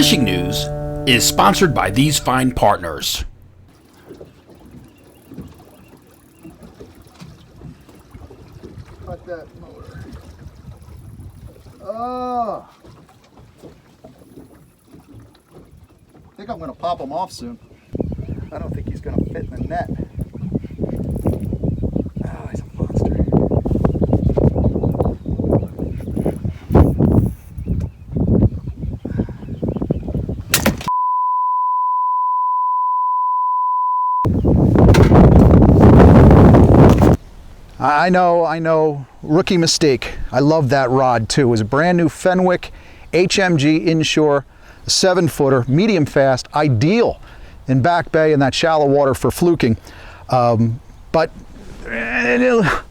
Fishing News is sponsored by these fine partners. Cut that motor. Oh! I think I'm going to pop him off soon. I don't think he's going to fit in the net. Oh, he's a monster. I know, rookie mistake. I love that rod too. It was a brand new Fenwick HMG inshore, a 7-footer, medium fast, ideal in back bay in that shallow water for fluking, but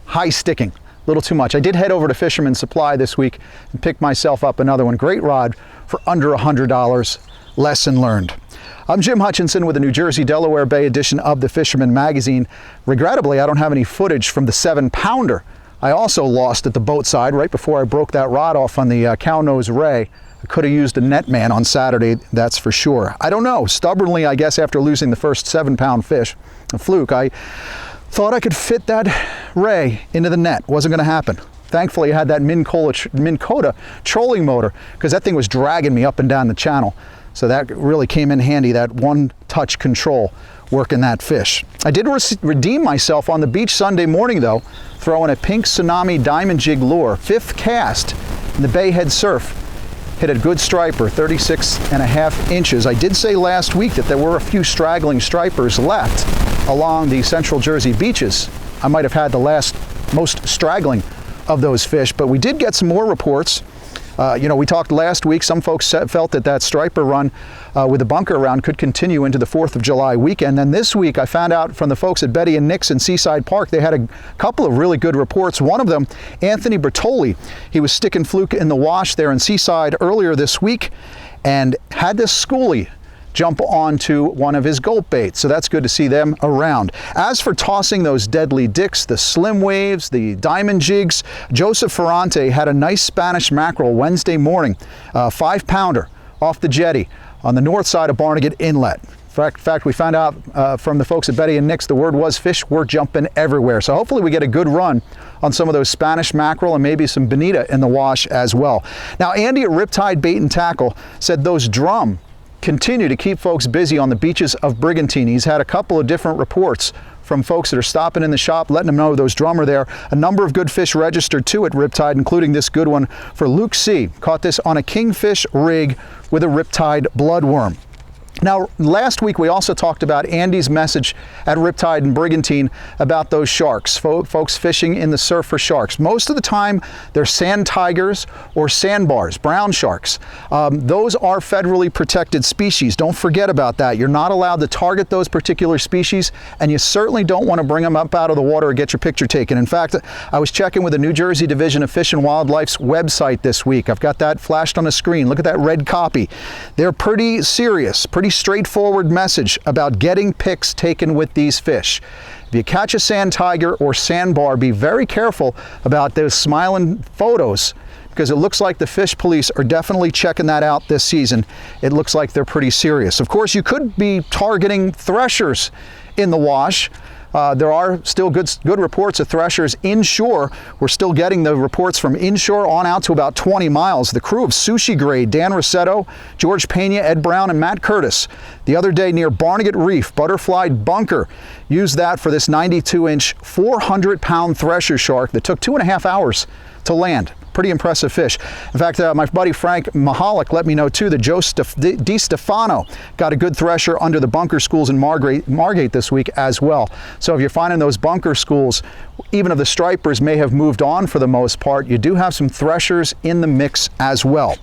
high sticking, a little too much. I did head over to Fisherman Supply this week and pick myself up another one. Great rod for under $100, lesson learned. I'm Jim Hutchinson with the New Jersey Delaware Bay edition of the Fisherman magazine. Regrettably, I don't have any footage from the 7-pounder I also lost at the boat side right before I broke that rod off on the cow nose ray. I could have used a net man on Saturday, that's for sure. I don't know, stubbornly, I guess, after losing the first 7-pound fish, a fluke, I thought I could fit that ray into the net. Wasn't going to happen. Thankfully, I had that Minn Kota trolling motor because that thing was dragging me up and down the channel. So that really came in handy, that one-touch control working that fish. I did redeem myself on the beach Sunday morning, though, throwing a pink tsunami diamond jig lure, 5th cast in the Bayhead surf. Hit a good striper, 36.5 inches. I did say last week that there were a few straggling stripers left along the central Jersey beaches. I might have had the most straggling of those fish, but we did get some more reports. We talked last week, some folks felt that striper run with the bunker around could continue into the 4th of July weekend. Then this week I found out from the folks at Betty and Nick's in Seaside Park, they had a couple of really good reports. One of them, Anthony Bertoli, he was sticking fluke in the wash there in Seaside earlier this week and had this schoolie jump onto one of his gulp baits. So that's good to see them around. As for tossing those deadly dicks, the slim waves, the diamond jigs, Joseph Ferrante had a nice Spanish mackerel Wednesday morning, 5-pounder off the jetty on the north side of Barnegat Inlet. In fact, we found out from the folks at Betty and Nick's, the word was fish were jumping everywhere. So hopefully we get a good run on some of those Spanish mackerel and maybe some bonita in the wash as well. Now, Andy at Riptide Bait and Tackle said those drum continue to keep folks busy on the beaches of Brigantine. He's had a couple of different reports from folks that are stopping in the shop, letting them know those drum are there. A number of good fish registered too at Riptide, including this good one for Luke C. Caught this on a kingfish rig with a Riptide bloodworm. Now, last week we also talked about Andy's message at Riptide and Brigantine about those sharks, folks fishing in the surf for sharks. Most of the time, they're sand tigers or sandbars, brown sharks. Those are federally protected species. Don't forget about that. You're not allowed to target those particular species, and you certainly don't want to bring them up out of the water or get your picture taken. In fact, I was checking with the New Jersey Division of Fish and Wildlife's website this week. I've got that flashed on the screen. Look at that red copy. They're pretty serious, pretty straightforward message about getting pics taken with these fish. If you catch a sand tiger or sandbar, be very careful about those smiling photos because it looks like the fish police are definitely checking that out this season. It looks like they're pretty serious. Of course, you could be targeting threshers in the wash. There are still good reports of threshers inshore. We're still getting the reports from inshore on out to about 20 miles. The crew of Sushi Grade, Dan Rossetto, George Pena, Ed Brown, and Matt Curtis, the other day near Barnegat Reef, Butterfly Bunker, used that for this 92-inch, 400-pound thresher shark that took 2.5 hours to land. Pretty impressive fish. In fact, my buddy Frank Mahalik let me know too that Joe DiStefano got a good thresher under the bunker schools in Margate this week as well. So if you're finding those bunker schools, even if the stripers may have moved on for the most part, you do have some threshers in the mix as well.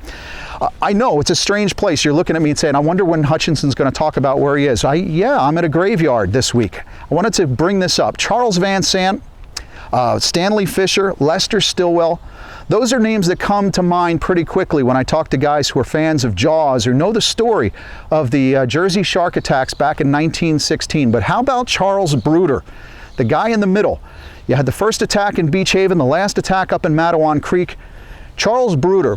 I know it's a strange place. You're looking at me and saying, I wonder when Hutchinson's going to talk about where he is. Yeah, I'm at a graveyard this week. I wanted to bring this up. Charles Van Sant, Stanley Fisher, Lester Stillwell. Those are names that come to mind pretty quickly when I talk to guys who are fans of Jaws or know the story of the Jersey shark attacks back in 1916. But how about Charles Bruder, the guy in the middle? You had the first attack in Beach Haven, the last attack up in Matawan Creek. Charles Bruder,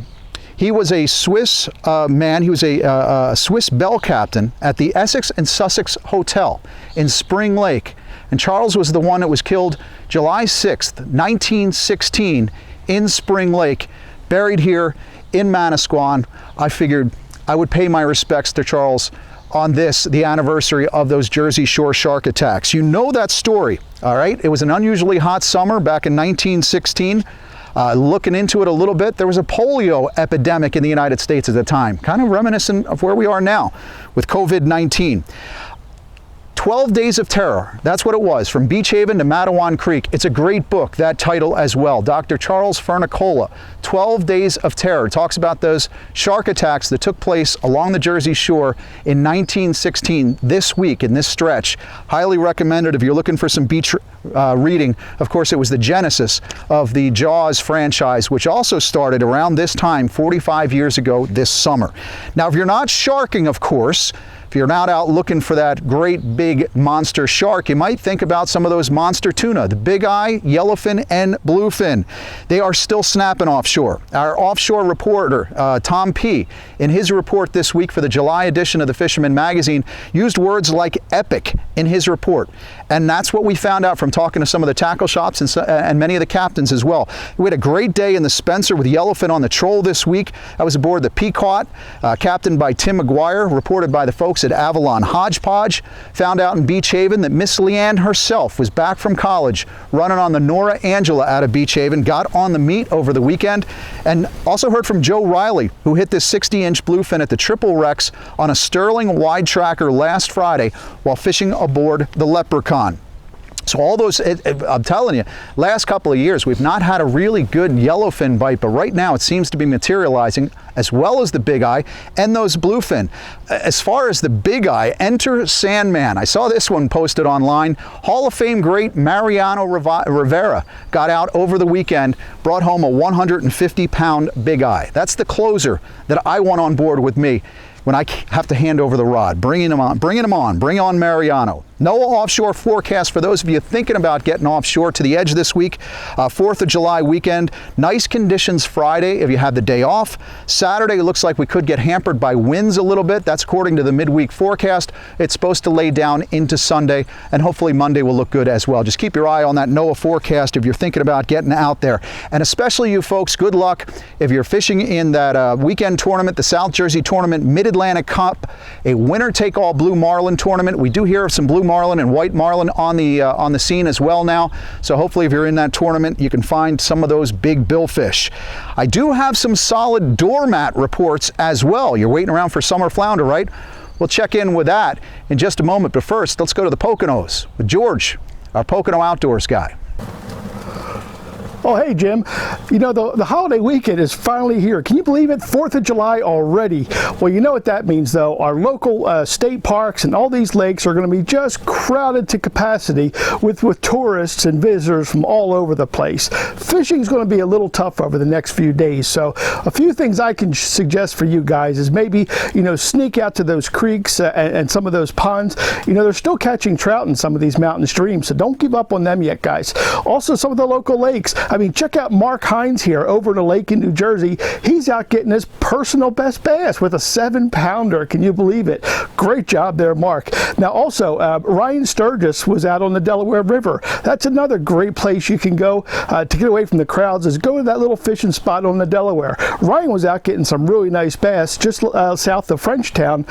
He was a Swiss man. He was a Swiss bell captain at the Essex and Sussex Hotel in Spring Lake. And Charles was the one that was killed July 6th, 1916 in Spring Lake, buried here in Manasquan. I figured I would pay my respects to Charles on this, the anniversary of those Jersey Shore shark attacks. You know that story, all right? It was an unusually hot summer back in 1916. Looking into it a little bit, there was a polio epidemic in the United States at the time, kind of reminiscent of where we are now with COVID-19. 12 Days of Terror, that's what it was, from Beach Haven to Matawan Creek. It's a great book, that title as well. Dr. Charles Fernicola, 12 Days of Terror, talks about those shark attacks that took place along the Jersey Shore in 1916, this week, in this stretch. Highly recommended if you're looking for some beach reading. Of course, it was the genesis of the Jaws franchise, which also started around this time, 45 years ago this summer. Now, if you're not sharking, of course, if you're not out looking for that great big monster shark, you might think about some of those monster tuna, the bigeye, yellowfin, and bluefin. They are still snapping offshore. Our offshore reporter, Tom P., in his report this week for the July edition of the Fisherman magazine, used words like epic in his report. And that's what we found out from talking to some of the tackle shops and many of the captains as well. We had a great day in the Spencer with yellowfin on the troll this week. I was aboard the Pequot, captained by Tim McGuire, reported by the folks at Avalon Hodgepodge. Found out in Beach Haven that Miss Leanne herself was back from college running on the Nora Angela out of Beach Haven, got on the meet over the weekend, and also heard from Joe Riley, who hit this 60-inch bluefin at the Triple Rex on a Sterling wide tracker last Friday while fishing aboard the Leprechaun. So all those, I'm telling you, last couple of years, we've not had a really good yellowfin bite, but right now it seems to be materializing, as well as the bigeye and those bluefin. As far as the bigeye, enter Sandman. I saw this one posted online. Hall of Fame great Mariano Rivera got out over the weekend, brought home a 150-pound bigeye. That's the closer that I want on board with me when I have to hand over the rod, bring on Mariano. No offshore forecast for those of you thinking about getting offshore to the edge this week. 4th of July weekend, nice conditions Friday if you have the day off. Saturday, it looks like we could get hampered by winds a little bit. That's according to the midweek forecast. It's supposed to lay down into Sunday, and hopefully Monday will look good as well. Just keep your eye on that NOAA forecast if you're thinking about getting out there. And especially you folks, good luck if you're fishing in that weekend tournament, the South Jersey Tournament, Mid-Atlantic Cup, a winner-take-all blue marlin tournament. We do hear of some blue marlin and white marlin on the scene as well now. So hopefully if you're in that tournament, you can find some of those big billfish. I do have some solid doormat reports as well. You're waiting around for summer flounder, right? We'll check in with that in just a moment. But first, let's go to the Poconos with George, our Pocono Outdoors guy. Oh, hey, Jim. You know, the holiday weekend is finally here. Can you believe it? 4th of July already. Well, you know what that means, though. Our local state parks and all these lakes are going to be just crowded to capacity with tourists and visitors from all over the place. Fishing is going to be a little tough over the next few days. So a few things I can suggest for you guys is maybe, you know, sneak out to those creeks and some of those ponds. You know, they're still catching trout in some of these mountain streams, so don't give up on them yet, guys. Also, some of the local lakes. I mean, check out Mark Hines here over in a lake in New Jersey. He's out getting his personal best bass with a 7-pounder. Can you believe it? Great job there, Mark. Now, also, Ryan Sturgis was out on the Delaware River. That's another great place you can go to get away from the crowds, is go to that little fishing spot on the Delaware. Ryan was out getting some really nice bass just south of Frenchtown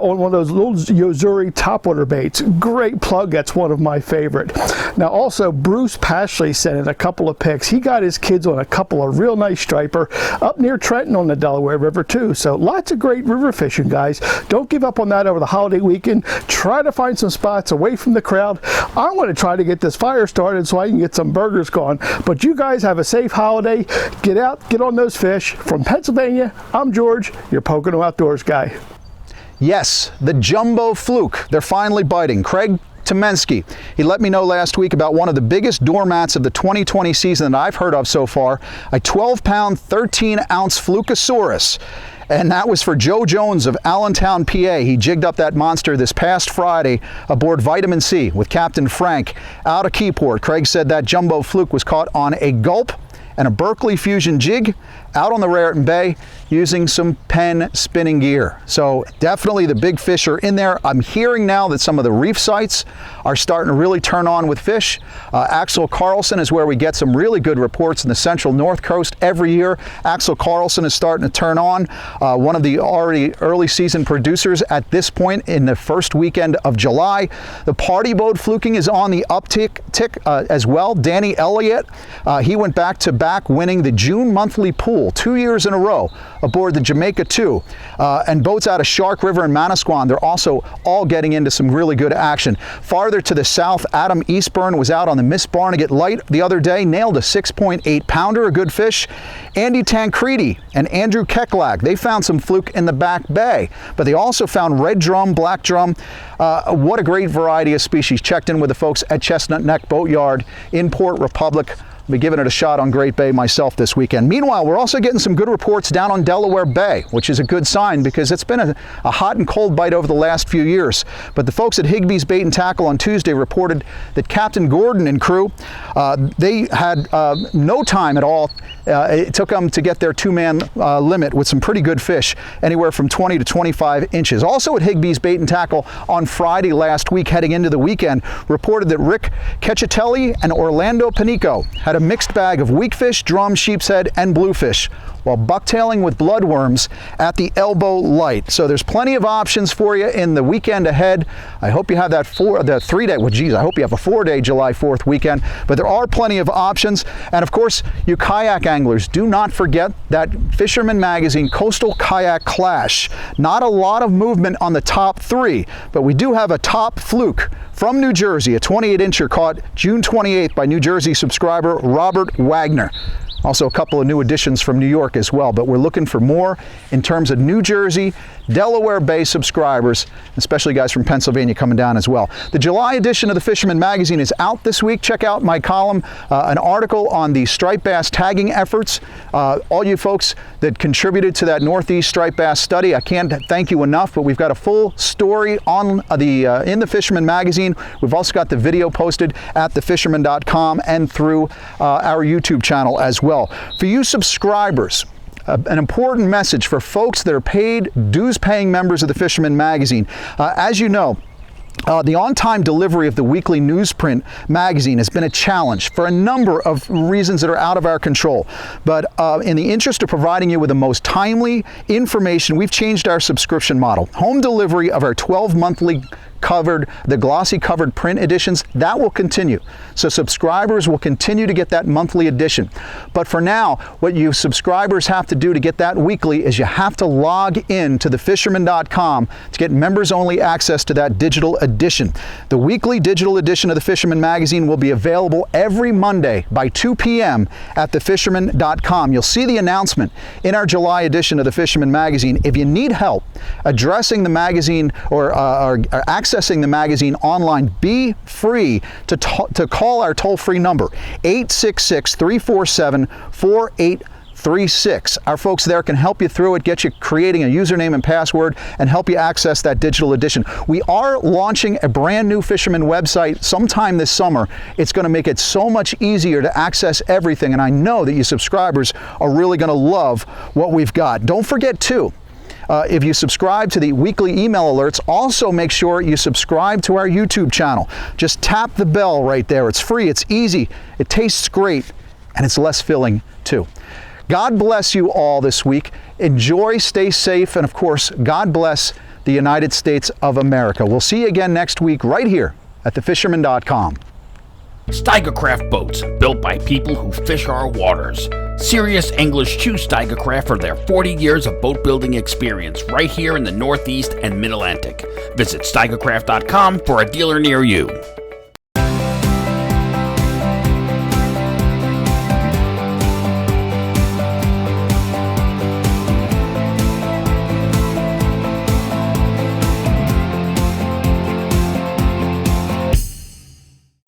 on one of those little Yozuri topwater baits. Great plug. That's one of my favorite. Now, also, Bruce Pashley sent in a couple of pics. He got his kids on a couple of real nice striper up near Trenton on the Delaware River too. So lots of great river fishing, guys. Don't give up on that over the holiday weekend. Try to find some spots away from the crowd. I want to try to get this fire started so I can get some burgers going. But you guys have a safe holiday. Get out, get on those fish. From Pennsylvania, I'm George, your Pocono Outdoors guy. Yes, the jumbo fluke. They're finally biting. Craig Tomensky. He let me know last week about one of the biggest doormats of the 2020 season that I've heard of so far, a 12-pound, 13-ounce Flukosaurus. And that was for Joe Jones of Allentown, PA. He jigged up that monster this past Friday aboard Vitamin C with Captain Frank out of Keyport. Craig said that jumbo fluke was caught on a gulp and a Berkeley Fusion jig out on the Raritan Bay using some Penn spinning gear. So definitely the big fish are in there. I'm hearing now that some of the reef sites are starting to really turn on with fish. Axel Carlson is where we get some really good reports in the central north coast every year. Axel Carlson is starting to turn on, one of the already early season producers at this point in the first weekend of July. The party boat fluking is on the uptick as well. Danny Elliott, he went back to back winning the June monthly pool 2 years in a row aboard the Jamaica 2. And boats out of Shark River and Manasquan, they're also all getting into some really good action. Farther to the south, Adam Eastburn was out on the Miss Barnegat Light the other day, nailed a 6.8 pounder, a good fish. Andy Tancredi and Andrew Kecklag, they found some fluke in the back bay, but they also found red drum, black drum. What a great variety of species. Checked in with the folks at Chestnut Neck Boatyard in Port Republic. I'll be giving it a shot on Great Bay myself this weekend. Meanwhile, we're also getting some good reports down on Delaware Bay, which is a good sign because it's been a hot and cold bite over the last few years. But the folks at Higbee's Bait and Tackle on Tuesday reported that Captain Gordon and crew, they had no time at all. It took them to get their two-man limit with some pretty good fish, anywhere from 20 to 25 inches. Also at Higbee's Bait and Tackle on Friday last week, heading into the weekend, reported that Rick Cecchitelli and Orlando Panico had a mixed bag of weakfish, drum, sheepshead, and bluefish, while bucktailing with bloodworms at the Elbow Light. So there's plenty of options for you in the weekend ahead. I hope you have that 3-day, well, geez, I hope you have a 4-day July 4th weekend, but there are plenty of options. And of course, you kayak anglers, do not forget that Fisherman Magazine Coastal Kayak Clash. Not a lot of movement on the top 3, but we do have a top fluke from New Jersey, a 28-incher caught June 28th by New Jersey subscriber Robert Wagner. Also a couple of new additions from New York as well, but we're looking for more in terms of New Jersey, Delaware Bay subscribers, especially guys from Pennsylvania coming down as well. The July edition of the Fisherman Magazine is out this week. Check out my column, an article on the striped bass tagging efforts. All you folks that contributed to that Northeast striped bass study, I can't thank you enough, but we've got a full story on in the Fisherman Magazine. We've also got the video posted at thefisherman.com and through our YouTube channel as well. For you subscribers, an important message for folks that are paid, dues-paying members of the Fisherman Magazine. As you know, the on-time delivery of the weekly newsprint magazine has been a challenge for a number of reasons that are out of our control. But in the interest of providing you with the most timely information, we've changed our subscription model. Home delivery of our 12 monthly the glossy covered print editions, that will continue. So subscribers will continue to get that monthly edition. But for now, what you subscribers have to do to get that weekly is you have to log in to thefisherman.com to get members only access to that digital edition. The weekly digital edition of the Fisherman Magazine will be available every Monday by 2 p.m. at thefisherman.com. You'll see the announcement in our July edition of the Fisherman Magazine. If you need help addressing the magazine or accessing the magazine online, be free to call our toll-free number, 866-347-4836. Our folks there can help you through it, get you creating a username and password, and help you access that digital edition. We are launching a brand new Fisherman website sometime this summer. It's going to make it so much easier to access everything, and I know that you subscribers are really going to love what we've got. Don't forget, too, if you subscribe to the weekly email alerts, also make sure you subscribe to our YouTube channel. Just tap the bell right there. It's free, it's easy, it tastes great, and it's less filling too. God bless you all this week. Enjoy, stay safe, and of course, God bless the United States of America. We'll see you again next week right here at thefisherman.com. Steigercraft boats, built by people who fish our waters. Serious anglers choose Steigercraft for their 40 years of boat building experience right here in the Northeast and Mid-Atlantic. Visit steigercraft.com for a dealer near you.